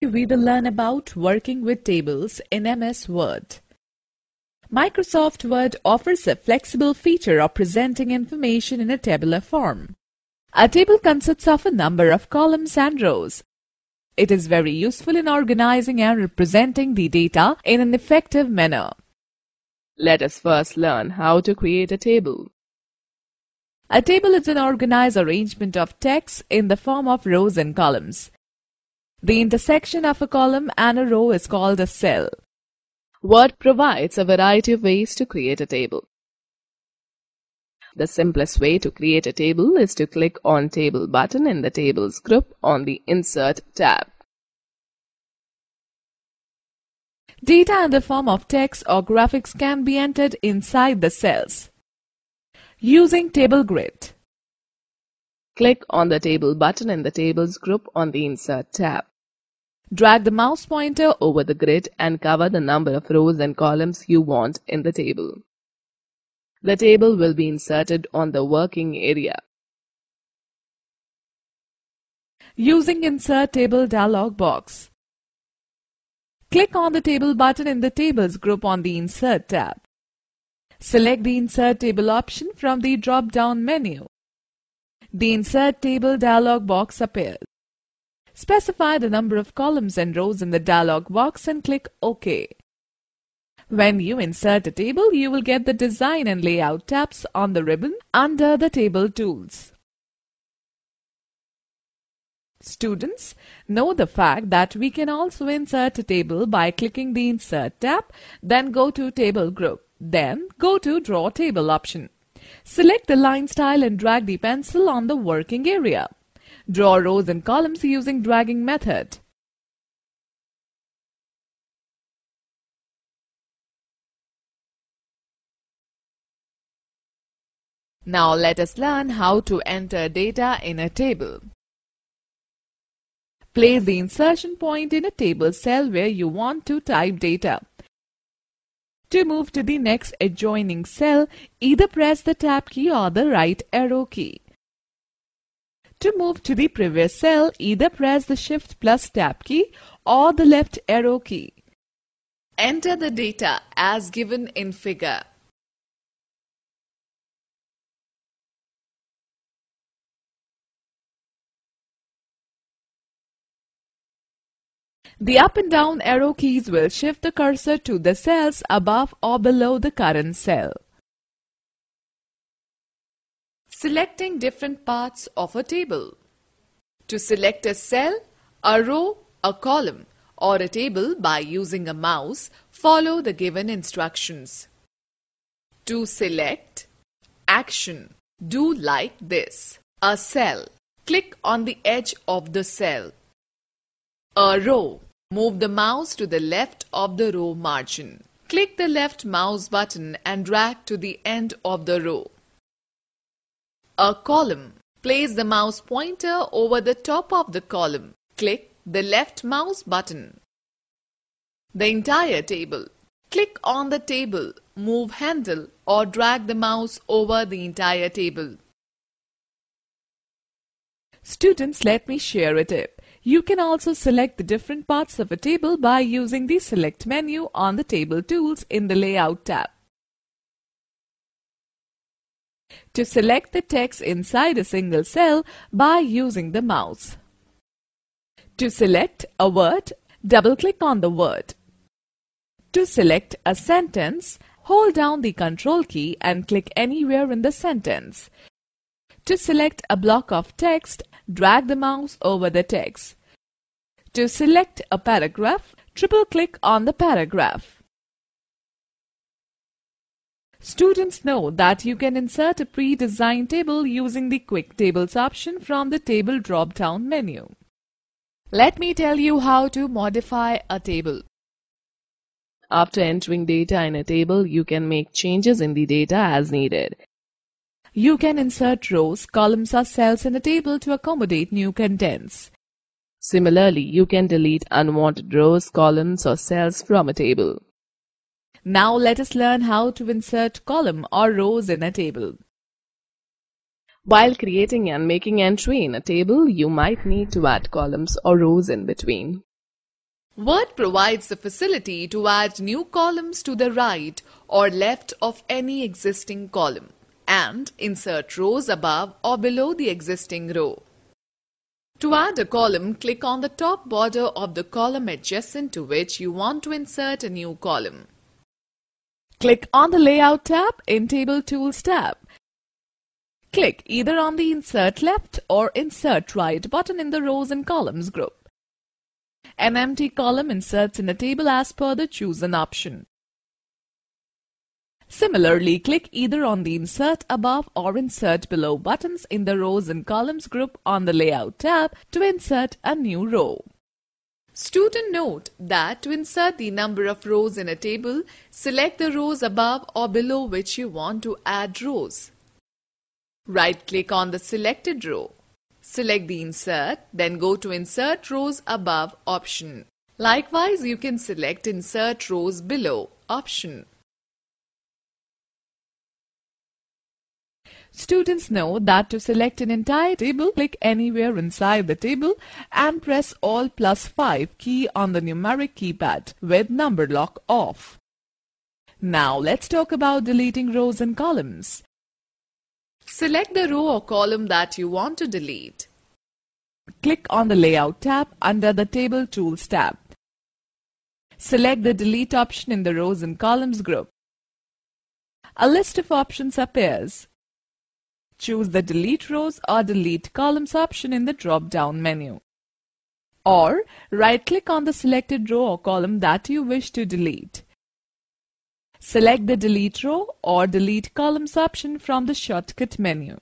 We will learn about working with tables in MS Word. Microsoft Word offers a flexible feature of presenting information in a tabular form. A table consists of a number of columns and rows. It is very useful in organizing and representing the data in an effective manner. Let us first learn how to create a table. A table is an organized arrangement of text in the form of rows and columns. The intersection of a column and a row is called a cell. Word provides a variety of ways to create a table. The simplest way to create a table is to click on Table button in the Tables group on the Insert tab. Data in the form of text or graphics can be entered inside the cells. Using Table Grid. Click on the Table button in the Tables group on the Insert tab. Drag the mouse pointer Over the grid and cover the number of rows and columns you want in the table. The table will be inserted on the working area. using Insert Table dialog box. Click on the Table button in the Tables group on the Insert tab. Select the Insert Table option from the drop-down menu. The Insert Table dialog box appears. Specify the number of columns and rows in the dialog box and click OK. When you insert a table, you will get the Design and Layout tabs on the ribbon under the Table Tools. Students, know the fact that we can also insert a table by clicking the Insert tab, then go to Table Group, then go to Draw Table option. Select the line style and drag the pencil on the working area. Draw rows and columns using dragging method. Now let us learn how to enter data in a table. Place the insertion point in a table cell where you want to type data. To move to the next adjoining cell, either press the Tab key or the right arrow key. To move to the previous cell, either press the Shift plus Tab key or the left arrow key. Enter the data as given in figure. The up and down arrow keys will shift the cursor to the cells above or below the current cell. Selecting different parts of a table. To select a cell, a row, a column, or a table by using a mouse, follow the given instructions. To select, action, do like this. A cell, click on the edge of the cell. A row, move the mouse to the left of the row margin. Click the left mouse button and drag to the end of the row. A column, place the mouse pointer over the top of the column. Click the left mouse button. The entire table, click on the table, move handle or drag the mouse over the entire table. Students, let me share a tip. You can also select the different parts of a table by using the Select menu on the Table Tools in the Layout tab. To select the text inside a single cell by using the mouse. To select a word, double-click on the word. To select a sentence, hold down the Control key and click anywhere in the sentence. To select a block of text, drag the mouse over the text. To select a paragraph, triple-click on the paragraph. Students, know that you can insert a pre-designed table using the Quick Tables option from the Table drop-down menu. Let me tell you how to modify a table. After entering data in a table, you can make changes in the data as needed. You can insert rows, columns or cells in a table to accommodate new contents. Similarly, you can delete unwanted rows, columns or cells from a table. Now let us learn how to insert column or rows in a table. While creating and making entry in a table, you might need to add columns or rows in between. Word provides the facility to add new columns to the right or left of any existing column and insert rows above or below the existing row. To add a column, click on the top border of the column adjacent to which you want to insert a new column. Click on the Layout tab in Table Tools tab. Click either on the Insert Left or Insert Right button in the Rows and Columns group. An empty column inserts in a table as per the chosen option. Similarly, click either on the Insert Above or Insert Below buttons in the Rows and Columns group on the Layout tab to insert a new row. Student note that to insert the number of rows in a table, select the rows above or below which you want to add rows. Right-click on the selected row. Select the Insert, then go to Insert Rows Above option. Likewise, you can select Insert Rows Below option. Students know that to select an entire table, click anywhere inside the table and press Alt +5 key on the numeric keypad with number lock off. Now let's talk about deleting rows and columns. Select the row or column that you want to delete. Click on the Layout tab under the Table Tools tab. Select the Delete option in the Rows and Columns group. A list of options appears. Choose the Delete Rows or Delete Columns option in the drop-down menu. Or right-click on the selected row or column that you wish to delete. Select the Delete Row or Delete Columns option from the shortcut menu.